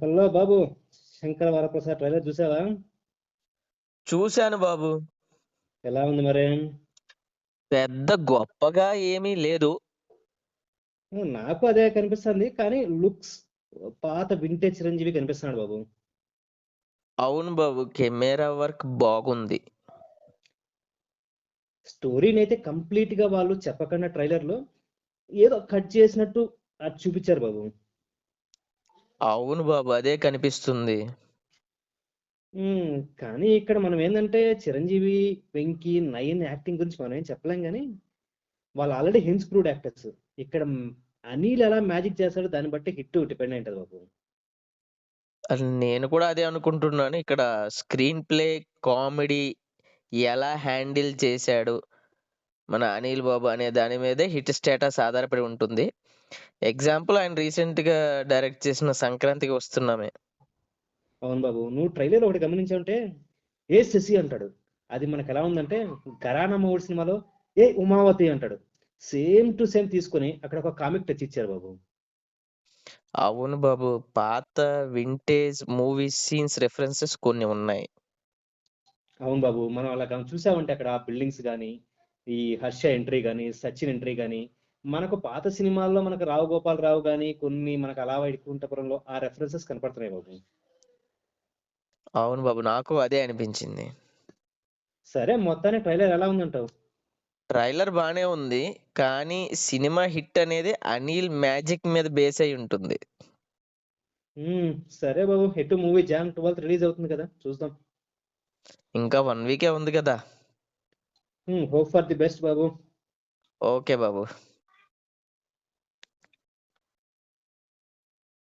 Hello బాబు. Shankara Varaprasad trailer చూసావా? చూశాను బాబు. ఎలా ఉంది మరి? పెద్ద గొప్పగా ఏమీ లేదు. నాకు అదే కనిపిస్తుంది, కానీ లుక్స్ పాత వింటేజ్ చిరంజీవి కనిపిస్తున్నాడు బాబు. అవును బాబు, కెమెరా వర్క్ బాగుంది. స్టోరీని అయితే కంప్లీట్ గా వాళ్ళు చెప్పకుండా ట్రైలర్ లో ఏదో కట్ చేసినట్టు అది చూపించారు బాబు. అవును బాబు, అదే కనిపిస్తుంది. కానీ ఇక్కడ మనం ఏంటంటే చిరంజీవి, వెంకీ, నయన్ యాక్టింగ్ గురించి మనం ఏం చెప్పలేం, కానీ వాళ్ళు ఆల్రెడీ హిన్స్ ప్రూవ్డ్ యాక్టర్స్. ఇక్కడ అనిల్ ఎలా మ్యాజిక్ చేస్తాడో దాన్ని బట్టి హిట్ డిపెండ్ అయింటది బాబు. నేను కూడా అదే అనుకుంటున్నాను. ఇక్కడ స్క్రీన్ ప్లే, కామెడీ ఎలా హ్యాండిల్ చేశాడు మన అనిల్ బాబు అనే దాని మీదే హిట్ స్టేటస్ ఆధారపడి ఉంటుంది. ఎగ్జాంపుల్, ఆయన రీసెంట్ గా డైరెక్ట్ చేసిన సంక్రాంతికి వస్తున్నామే. అవును బాబు, నువ్వు ట్రైలర్ ఒకటి గమనించావంటే ఏ శశి అంటాడు. అది మనకు ఎలా ఉందంటే ఘరానా మూడు సినిమాలో ఏ ఉమావతి అంటాడు. సేమ్ టు సేమ్ తీసుకొని అక్కడ ఒక కామిక్ టచ్ ఇచ్చారు బాబు. అవును బాబు, పాత వింటేజ్ మూవీ సీన్స్ రెఫరెన్సెస్ కొన్ని ఉన్నాయి. అవును బాబు, మనం అలా చూసామంటే అక్కడ బిల్డింగ్స్ కానీ, ఈ హర్ష ఎంట్రీ కానీ, సచిన్ ఎంట్రీ కానీ, మనకు పాత సినిమాల్లో మనకు రావు గోపాలరావు కానీ కొన్ని మనకు అలా వైకుంఠపురంలో ఆ రెఫరెన్సెస్ కనపడుతున్నాయి బాబు. అవును బాబు, నాకు అదే అనిపించింది. సరే, మొత్తానికి ట్రైలర్ ఎలా ఉందంటావు? ట్రైలర్ బానే ఉంది, కానీ సినిమా హిట్ అనేది అనిల్ మ్యాజిక్ మీద బేస్ అయి ఉంటుంది. సరే బాబు, ఎటు మూవీ జాన్ 12 రిలీజ్ అవుతుంది కదా, చూద్దాం. ఇంకా 1 వీకే ఉంది కదా. Hope for the best Babu. Okay Babu.